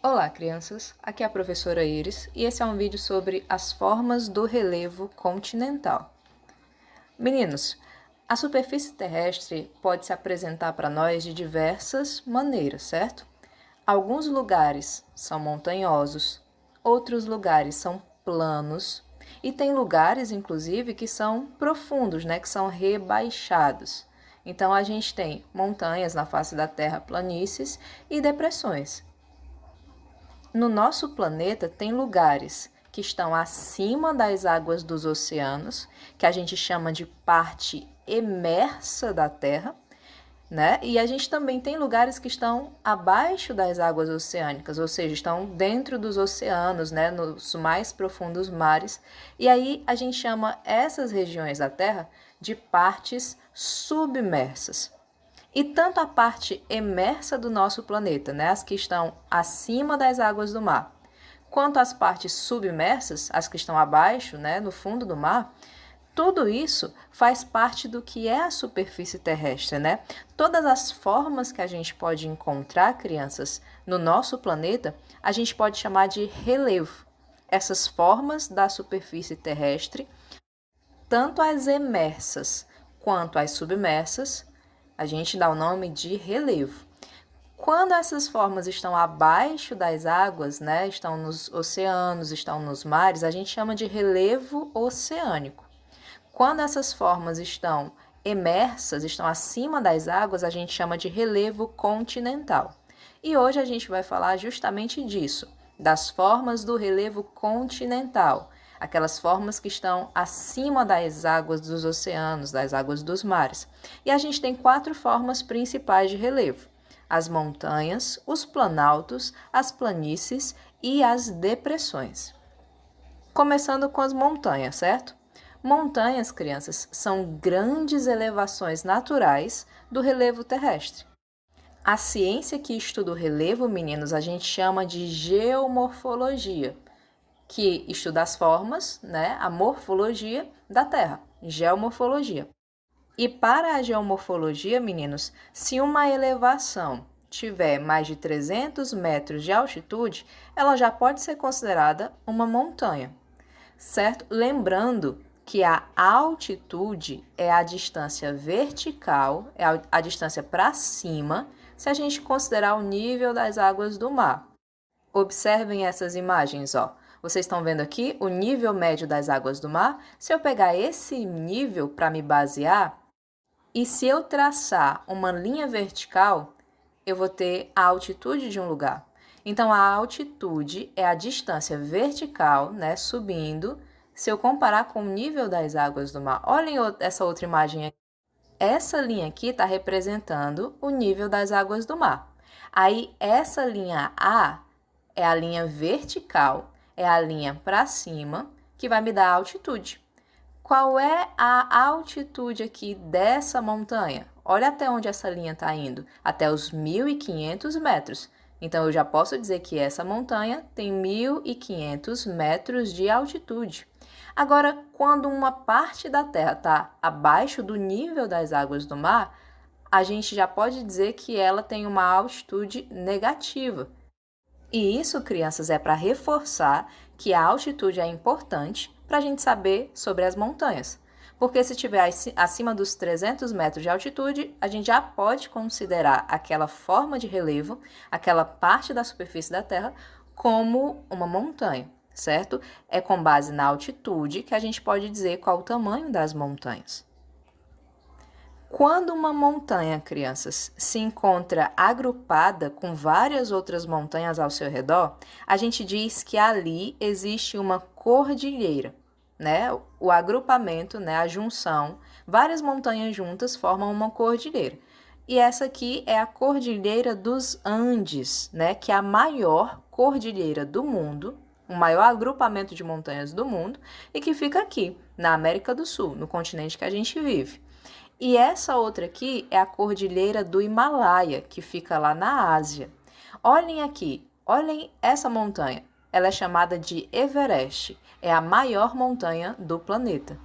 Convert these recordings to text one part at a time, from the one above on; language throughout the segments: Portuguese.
Olá, crianças! Aqui é a professora Iris e esse é um vídeo sobre as formas do relevo continental. Meninos, a superfície terrestre pode se apresentar para nós de diversas maneiras, certo? Alguns lugares são montanhosos, outros lugares são planos e tem lugares, inclusive, que são profundos, que são rebaixados. Então, a gente tem montanhas na face da Terra, planícies e depressões. No nosso planeta tem lugares que estão acima das águas dos oceanos, que a gente chama de parte emersa da Terra, né? E a gente também tem lugares que estão abaixo das águas oceânicas, ou seja, estão dentro dos oceanos, né? Nos mais profundos mares. E aí a gente chama essas regiões da Terra de partes submersas. E tanto a parte emersa do nosso planeta, né, as que estão acima das águas do mar, quanto as partes submersas, as que estão abaixo, né, no fundo do mar, tudo isso faz parte do que é a superfície terrestre, né? Todas as formas que a gente pode encontrar, crianças, no nosso planeta, a gente pode chamar de relevo. Essas formas da superfície terrestre, tanto as emersas quanto as submersas, a gente dá o nome de relevo. Quando essas formas estão abaixo das águas, né, estão nos oceanos, estão nos mares, a gente chama de relevo oceânico. Quando essas formas estão emersas, estão acima das águas, a gente chama de relevo continental. E hoje a gente vai falar justamente disso, das formas do relevo continental, aquelas formas que estão acima das águas dos oceanos, das águas dos mares. E a gente tem 4 formas principais de relevo: as montanhas, os planaltos, as planícies e as depressões. Começando com as montanhas, certo? Montanhas, crianças, são grandes elevações naturais do relevo terrestre. A ciência que estuda o relevo, meninos, a gente chama de geomorfologia, que estuda as formas, né, a morfologia da Terra, geomorfologia. E para a geomorfologia, meninos, se uma elevação tiver mais de 300 metros de altitude, ela já pode ser considerada uma montanha, certo? Lembrando que a altitude é a distância vertical, é a distância para cima, se a gente considerar o nível das águas do mar. Observem essas imagens, ó. Vocês estão vendo aqui o nível médio das águas do mar? Se eu pegar esse nível para me basear, e se eu traçar uma linha vertical, eu vou ter a altitude de um lugar. Então, a altitude é a distância vertical, né, subindo, se eu comparar com o nível das águas do mar. Olhem essa outra imagem aqui. Essa linha aqui está representando o nível das águas do mar. Aí, essa linha A é a linha vertical, é a linha para cima, que vai me dar a altitude. Qual é a altitude aqui dessa montanha? Olha até onde essa linha está indo, até os 1.500 metros. Então, eu já posso dizer que essa montanha tem 1.500 metros de altitude. Agora, quando uma parte da Terra está abaixo do nível das águas do mar, a gente já pode dizer que ela tem uma altitude negativa. E isso, crianças, é para reforçar que a altitude é importante para a gente saber sobre as montanhas. Porque se estiver acima dos 300 metros de altitude, a gente já pode considerar aquela forma de relevo, aquela parte da superfície da Terra, como uma montanha, certo? É com base na altitude que a gente pode dizer qual o tamanho das montanhas. Quando uma montanha, crianças, se encontra agrupada com várias outras montanhas ao seu redor, a gente diz que ali existe uma cordilheira, né? O agrupamento, né, a junção, várias montanhas juntas formam uma cordilheira. E essa aqui é a Cordilheira dos Andes, né, que é a maior cordilheira do mundo, o maior agrupamento de montanhas do mundo, e que fica aqui, na América do Sul, no continente que a gente vive. E essa outra aqui é a Cordilheira do Himalaia, que fica lá na Ásia. Olhem aqui, olhem essa montanha. Ela é chamada de Everest, é a maior montanha do planeta.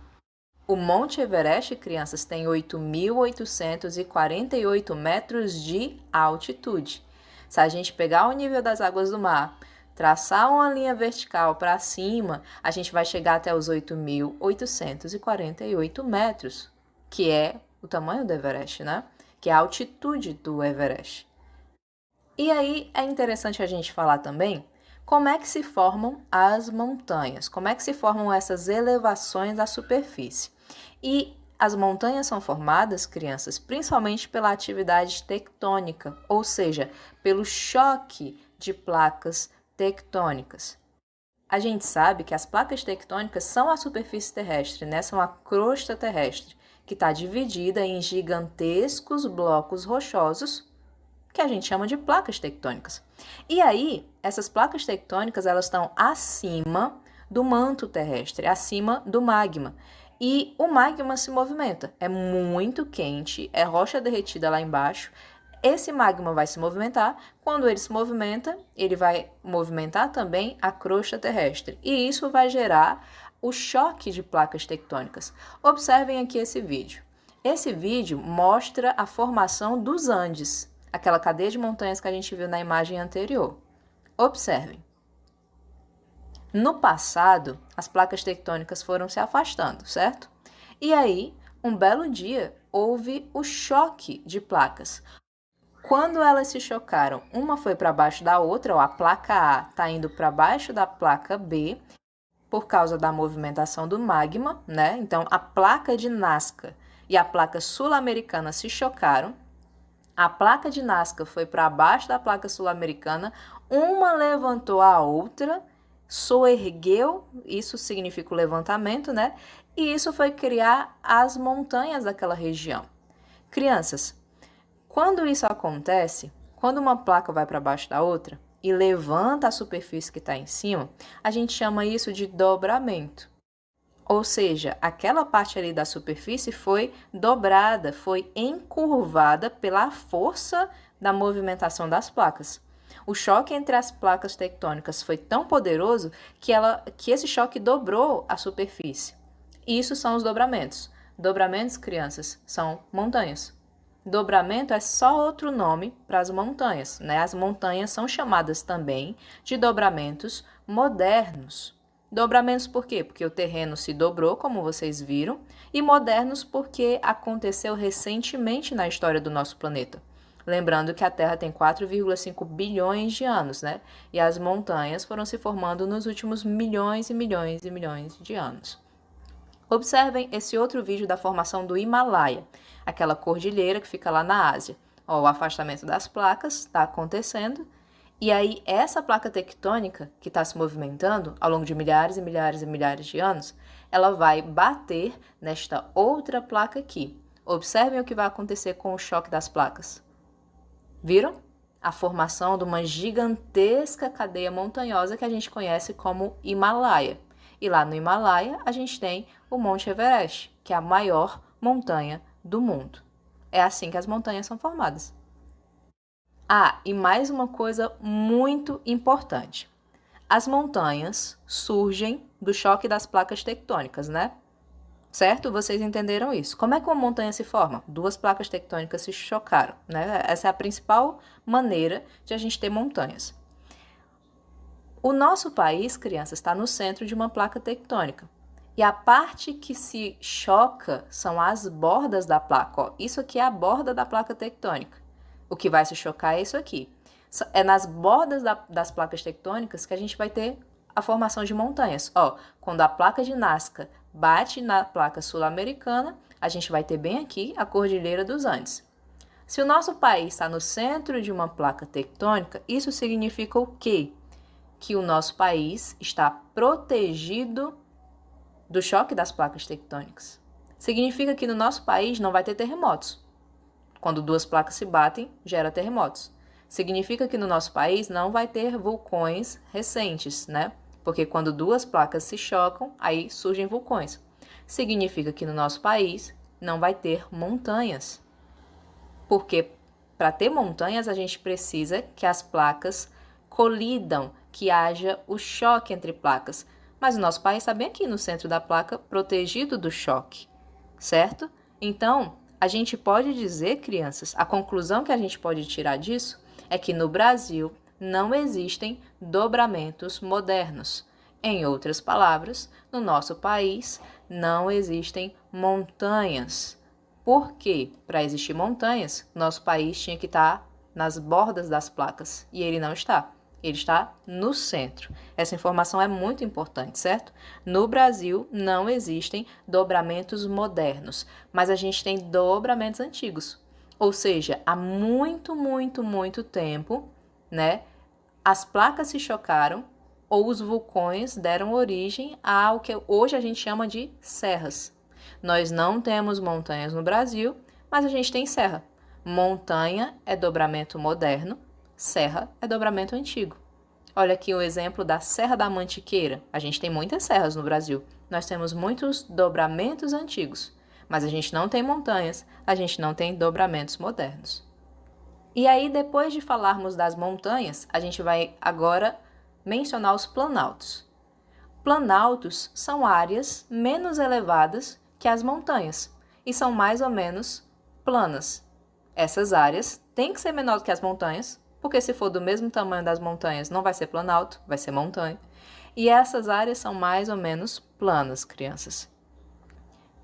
O Monte Everest, crianças, tem 8.848 metros de altitude. Se a gente pegar o nível das águas do mar, traçar uma linha vertical para cima, a gente vai chegar até os 8.848 metros, que é o tamanho do Everest, né? Que é a altitude do Everest. E aí é interessante a gente falar também como é que se formam as montanhas, como é que se formam essas elevações da superfície. E as montanhas são formadas, crianças, principalmente pela atividade tectônica, ou seja, pelo choque de placas tectônicas. A gente sabe que as placas tectônicas são a superfície terrestre, né? São a crosta terrestre, que está dividida em gigantescos blocos rochosos, que a gente chama de placas tectônicas. E aí, essas placas tectônicas, elas estão acima do manto terrestre, acima do magma. E o magma se movimenta. É muito quente, é rocha derretida lá embaixo. Esse magma vai se movimentar. Quando ele se movimenta, ele vai movimentar também a crosta terrestre. E isso vai gerar o choque de placas tectônicas. Observem aqui esse vídeo. Esse vídeo mostra a formação dos Andes, aquela cadeia de montanhas que a gente viu na imagem anterior. Observem. No passado, as placas tectônicas foram se afastando, certo? E aí, um belo dia, houve o choque de placas. Quando elas se chocaram, uma foi para baixo da outra, ó, a placa A está indo para baixo da placa B, por causa da movimentação do magma, né? Então, a placa de Nazca e a placa sul-americana se chocaram. A placa de Nazca foi para baixo da placa sul-americana, uma levantou a outra, soergueu, isso significa o levantamento, né? E isso foi criar as montanhas daquela região. Crianças, quando isso acontece, quando uma placa vai para baixo da outra e levanta a superfície que está em cima, a gente chama isso de dobramento. Ou seja, aquela parte ali da superfície foi dobrada, foi encurvada pela força da movimentação das placas. O choque entre as placas tectônicas foi tão poderoso que esse choque dobrou a superfície. Isso são os dobramentos. Dobramentos, crianças, são montanhas. Dobramento é só outro nome para as montanhas, né? As montanhas são chamadas também de dobramentos modernos. Dobramentos por quê? Porque o terreno se dobrou, como vocês viram, e modernos porque aconteceu recentemente na história do nosso planeta. Lembrando que a Terra tem 4,5 bilhões de anos, né? E as montanhas foram se formando nos últimos milhões e milhões e milhões de anos. Observem esse outro vídeo da formação do Himalaia, aquela cordilheira que fica lá na Ásia. Ó, o afastamento das placas está acontecendo. E aí, essa placa tectônica que está se movimentando ao longo de milhares e milhares e milhares de anos, ela vai bater nesta outra placa aqui. Observem o que vai acontecer com o choque das placas. Viram? A formação de uma gigantesca cadeia montanhosa que a gente conhece como Himalaia. E lá no Himalaia, a gente tem o Monte Everest, que é a maior montanha do mundo. É assim que as montanhas são formadas. Ah, e mais uma coisa muito importante. As montanhas surgem do choque das placas tectônicas, né? Certo? Vocês entenderam isso. Como é que uma montanha se forma? Duas placas tectônicas se chocaram, né? Essa é a principal maneira de a gente ter montanhas. O nosso país, crianças, está no centro de uma placa tectônica. E a parte que se choca são as bordas da placa. Ó. Isso aqui é a borda da placa tectônica. O que vai se chocar é isso aqui. É nas bordas das placas tectônicas que a gente vai ter a formação de montanhas. Ó, quando a placa de Nazca bate na placa sul-americana, a gente vai ter bem aqui a Cordilheira dos Andes. Se o nosso país está no centro de uma placa tectônica, isso significa o quê? Que o nosso país está protegido do choque das placas tectônicas. Significa que no nosso país não vai ter terremotos. Quando duas placas se batem, gera terremotos. Significa que no nosso país não vai ter vulcões recentes, né? Porque quando duas placas se chocam, aí surgem vulcões. Significa que no nosso país não vai ter montanhas. Porque para ter montanhas, a gente precisa que as placas colidam, que haja o choque entre placas. Mas o nosso país está bem aqui no centro da placa, protegido do choque, certo? Então, a gente pode dizer, crianças, a conclusão que a gente pode tirar disso é que no Brasil não existem dobramentos modernos. Em outras palavras, no nosso país não existem montanhas. Por quê? Para existir montanhas, nosso país tinha que estar nas bordas das placas e ele não está. Ele está no centro. Essa informação é muito importante, certo? No Brasil não existem dobramentos modernos, mas a gente tem dobramentos antigos. Ou seja, há muito tempo, né, as placas se chocaram ou os vulcões deram origem ao que hoje a gente chama de serras. Nós não temos montanhas no Brasil, mas a gente tem serra. Montanha é dobramento moderno, serra é dobramento antigo. Olha aqui o exemplo da Serra da Mantiqueira. A gente tem muitas serras no Brasil. Nós temos muitos dobramentos antigos, mas a gente não tem montanhas, a gente não tem dobramentos modernos. E aí, depois de falarmos das montanhas, a gente vai agora mencionar os planaltos. Planaltos são áreas menos elevadas que as montanhas e são mais ou menos planas. Essas áreas têm que ser menores que as montanhas, porque se for do mesmo tamanho das montanhas não vai ser planalto, vai ser montanha. E essas áreas são mais ou menos planas, crianças.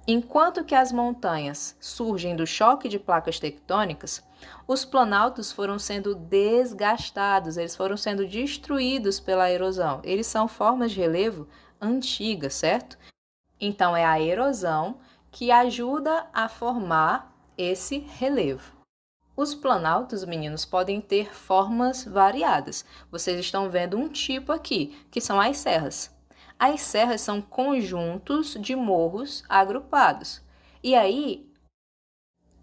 Enquanto que as montanhas surgem do choque de placas tectônicas, os planaltos foram sendo desgastados, eles foram sendo destruídos pela erosão. Eles são formas de relevo antigas, certo? Então, é a erosão que ajuda a formar esse relevo. Os planaltos, meninos, podem ter formas variadas. Vocês estão vendo um tipo aqui, que são as serras. As serras são conjuntos de morros agrupados. E aí,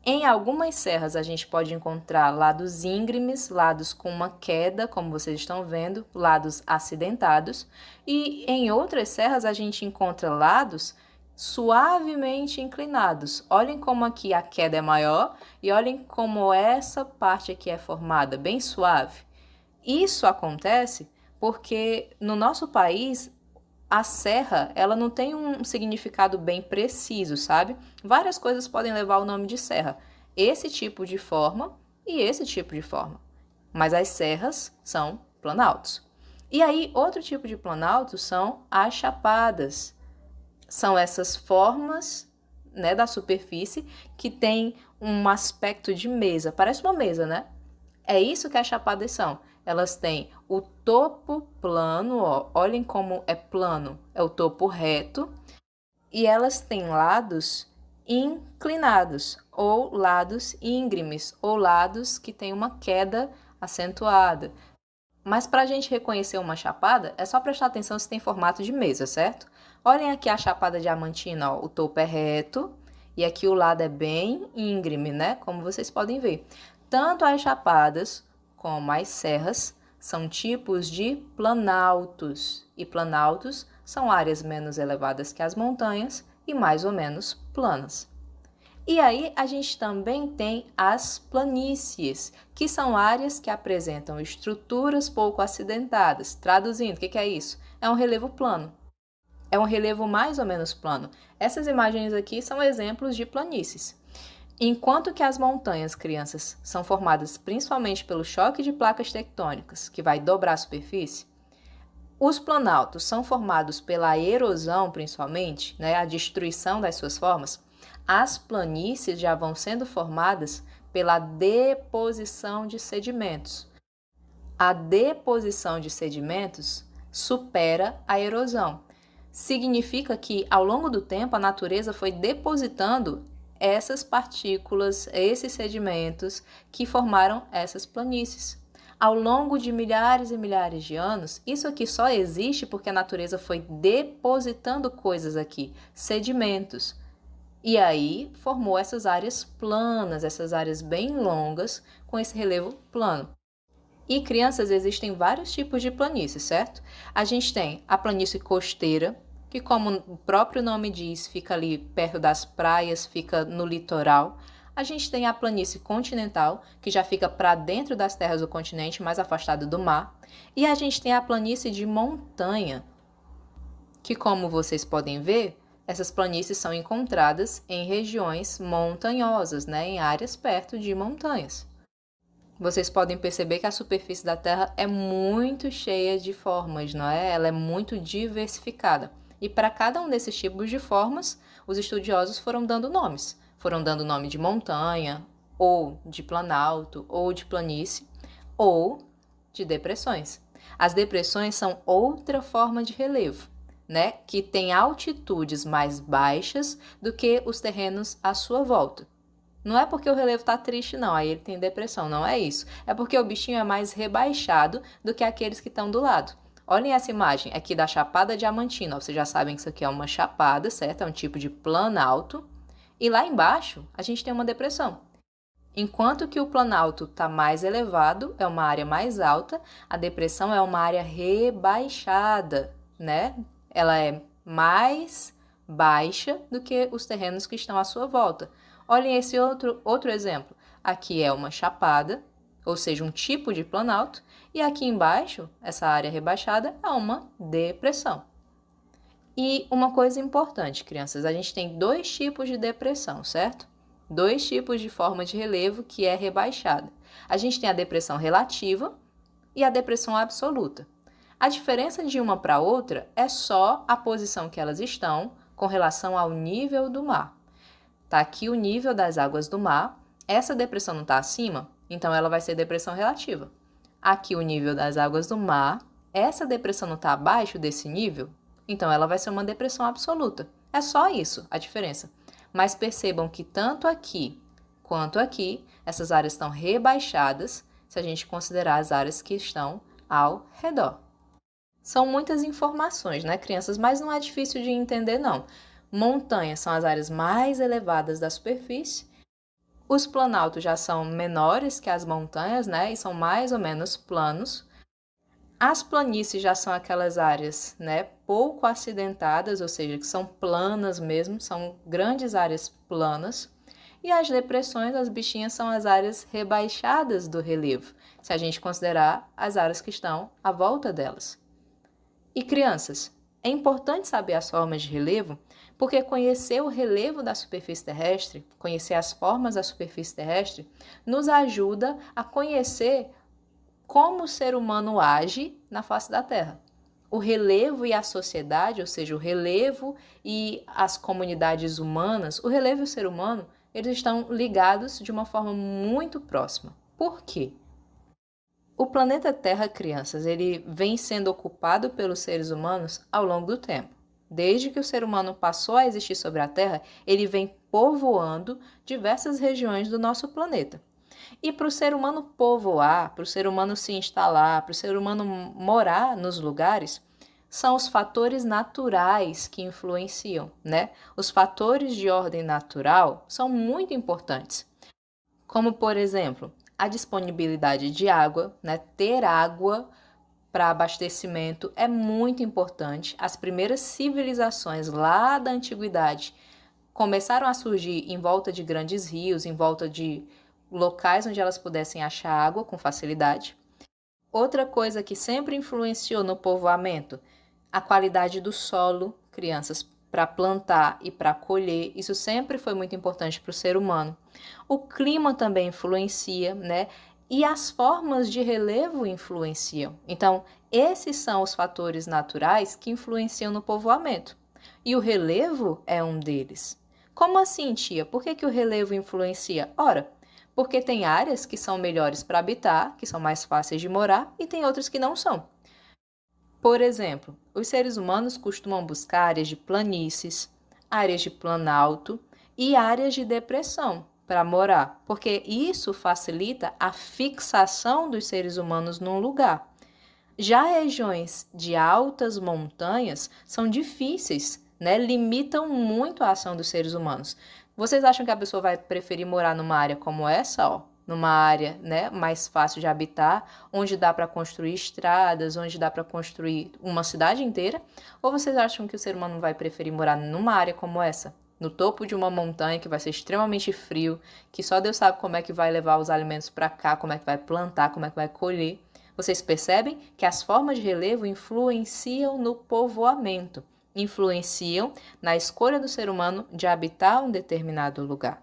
em algumas serras a gente pode encontrar lados íngremes, lados com uma queda, como vocês estão vendo, lados acidentados. E em outras serras a gente encontra lados suavemente inclinados. Olhem como aqui a queda é maior e olhem como essa parte aqui é formada, bem suave. Isso acontece porque no nosso país a serra, ela não tem um significado bem preciso, sabe? Várias coisas podem levar o nome de serra. Esse tipo de forma e esse tipo de forma. Mas as serras são planaltos. E aí, outro tipo de planalto são as chapadas. São essas formas, né, da superfície que tem um aspecto de mesa. Parece uma mesa, né? É isso que as chapadas são. Elas têm o topo plano, ó, olhem como é plano, é o topo reto, e elas têm lados inclinados, ou lados íngremes, ou lados que têm uma queda acentuada. Mas para a gente reconhecer uma chapada, é só prestar atenção se tem formato de mesa, certo? Olhem aqui a Chapada Diamantina, ó, o topo é reto e aqui o lado é bem íngreme, né? Como vocês podem ver. Tanto as chapadas como as serras são tipos de planaltos. E planaltos são áreas menos elevadas que as montanhas e mais ou menos planas. E aí a gente também tem as planícies, que são áreas que apresentam estruturas pouco acidentadas. Traduzindo, o que é isso? É um relevo plano. É um relevo mais ou menos plano. Essas imagens aqui são exemplos de planícies. Enquanto que as montanhas, crianças, são formadas principalmente pelo choque de placas tectônicas, que vai dobrar a superfície, os planaltos são formados pela erosão, principalmente, né, a destruição das suas formas. As planícies já vão sendo formadas pela deposição de sedimentos. A deposição de sedimentos supera a erosão. Significa que, ao longo do tempo, a natureza foi depositando essas partículas, esses sedimentos que formaram essas planícies. Ao longo de milhares e milhares de anos, isso aqui só existe porque a natureza foi depositando coisas aqui, sedimentos. E aí formou essas áreas planas, essas áreas bem longas com esse relevo plano. E, crianças, existem vários tipos de planície, certo? A gente tem a planície costeira, que, como o próprio nome diz, fica ali perto das praias, fica no litoral. A gente tem a planície continental, que já fica para dentro das terras do continente, mais afastado do mar. E a gente tem a planície de montanha, que, como vocês podem ver, essas planícies são encontradas em regiões montanhosas, né, em áreas perto de montanhas. Vocês podem perceber que a superfície da Terra é muito cheia de formas, não é? Ela é muito diversificada. E para cada um desses tipos de formas, os estudiosos foram dando nomes. Foram dando nome de montanha, ou de planalto, ou de planície, ou de depressões. As depressões são outra forma de relevo, né? Que tem altitudes mais baixas do que os terrenos à sua volta. Não é porque o relevo está triste, não, aí ele tem depressão, não é isso. É porque o bichinho é mais rebaixado do que aqueles que estão do lado. Olhem essa imagem aqui da Chapada Diamantina. Vocês já sabem que isso aqui é uma chapada, certo? É um tipo de planalto. E lá embaixo, a gente tem uma depressão. Enquanto que o planalto está mais elevado, é uma área mais alta, a depressão é uma área rebaixada, né? Ela é mais baixa do que os terrenos que estão à sua volta. Olhem esse outro exemplo. Aqui é uma chapada, ou seja, um tipo de planalto, e aqui embaixo, essa área rebaixada, é uma depressão. E uma coisa importante, crianças, a gente tem dois tipos de depressão, certo? Dois tipos de forma de relevo que é rebaixada. A gente tem a depressão relativa e a depressão absoluta. A diferença de uma para outra é só a posição que elas estão com relação ao nível do mar. Está aqui o nível das águas do mar. Essa depressão não está acima, então ela vai ser depressão relativa. Aqui o nível das águas do mar. Essa depressão não está abaixo desse nível, então ela vai ser uma depressão absoluta. É só isso a diferença. Mas percebam que tanto aqui quanto aqui, essas áreas estão rebaixadas se a gente considerar as áreas que estão ao redor. São muitas informações, né, crianças? Mas não é difícil de entender, não. Montanhas são as áreas mais elevadas da superfície. Os planaltos já são menores que as montanhas, né, e são mais ou menos planos. As planícies já são aquelas áreas, né, pouco acidentadas, ou seja, que são planas mesmo, são grandes áreas planas. E as depressões, as bichinhas, são as áreas rebaixadas do relevo, se a gente considerar as áreas que estão à volta delas. E crianças, é importante saber as formas de relevo, porque conhecer o relevo da superfície terrestre, conhecer as formas da superfície terrestre, nos ajuda a conhecer como o ser humano age na face da Terra. O relevo e a sociedade, ou seja, o relevo e as comunidades humanas, o relevo e o ser humano, eles estão ligados de uma forma muito próxima. Por quê? O planeta Terra, crianças, ele vem sendo ocupado pelos seres humanos ao longo do tempo. Desde que o ser humano passou a existir sobre a Terra, ele vem povoando diversas regiões do nosso planeta. E para o ser humano povoar, para o ser humano se instalar, para o ser humano morar nos lugares, são os fatores naturais que influenciam, né? Os fatores de ordem natural são muito importantes. Como, por exemplo, a disponibilidade de água, né? Ter água para abastecimento é muito importante. As primeiras civilizações lá da antiguidade começaram a surgir em volta de grandes rios, em volta de locais onde elas pudessem achar água com facilidade. Outra coisa que sempre influenciou no povoamento, a qualidade do solo, crianças, para plantar e para colher, isso sempre foi muito importante para o ser humano. O clima também influencia, né? E as formas de relevo influenciam. Então, esses são os fatores naturais que influenciam no povoamento. E o relevo é um deles. Como assim, tia? Por que o relevo influencia? Ora, porque tem áreas que são melhores para habitar, que são mais fáceis de morar, e tem outras que não são. Por exemplo, os seres humanos costumam buscar áreas de planícies, áreas de planalto e áreas de depressão para morar, porque isso facilita a fixação dos seres humanos num lugar. Já regiões de altas montanhas são difíceis, né? Limitam muito a ação dos seres humanos. Vocês acham que a pessoa vai preferir morar numa área como essa, ó? Numa área, né, mais fácil de habitar, onde dá para construir estradas, onde dá para construir uma cidade inteira? Ou vocês acham que o ser humano vai preferir morar numa área como essa? No topo de uma montanha que vai ser extremamente frio, que só Deus sabe como é que vai levar os alimentos para cá, como é que vai plantar, como é que vai colher. Vocês percebem que as formas de relevo influenciam no povoamento, influenciam na escolha do ser humano de habitar um determinado lugar.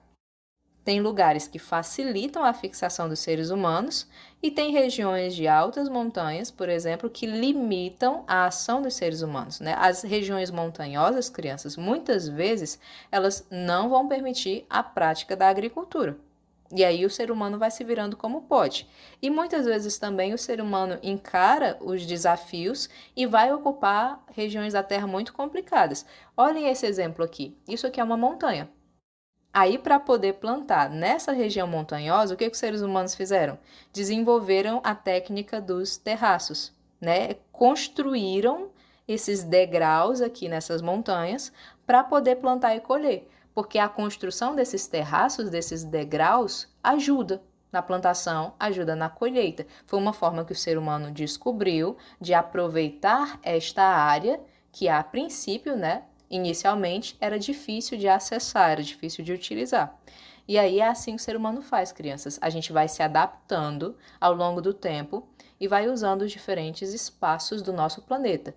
Tem lugares que facilitam a fixação dos seres humanos e tem regiões de altas montanhas, por exemplo, que limitam a ação dos seres humanos, né? As regiões montanhosas, crianças, muitas vezes elas não vão permitir a prática da agricultura. E aí o ser humano vai se virando como pode. E muitas vezes também o ser humano encara os desafios e vai ocupar regiões da Terra muito complicadas. Olhem esse exemplo aqui. Isso aqui é uma montanha. Aí, para poder plantar nessa região montanhosa, o que os seres humanos fizeram? Desenvolveram a técnica dos terraços, né? Construíram esses degraus aqui nessas montanhas para poder plantar e colher, porque a construção desses terraços, desses degraus, ajuda na plantação, ajuda na colheita. Foi uma forma que o ser humano descobriu de aproveitar esta área que, a princípio, né, inicialmente era difícil de acessar, era difícil de utilizar. E aí é assim que o ser humano faz, crianças. A gente vai se adaptando ao longo do tempo e vai usando os diferentes espaços do nosso planeta.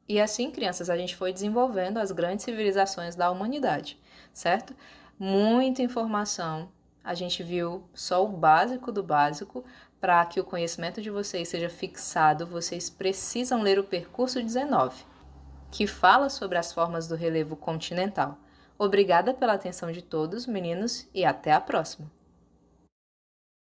E assim, crianças, a gente foi desenvolvendo as grandes civilizações da humanidade, certo? Muita informação. A gente viu só o básico do básico. Para que o conhecimento de vocês seja fixado, vocês precisam ler o Percurso 19, que fala sobre as formas do relevo continental. Obrigada pela atenção de todos, meninos, e até a próxima!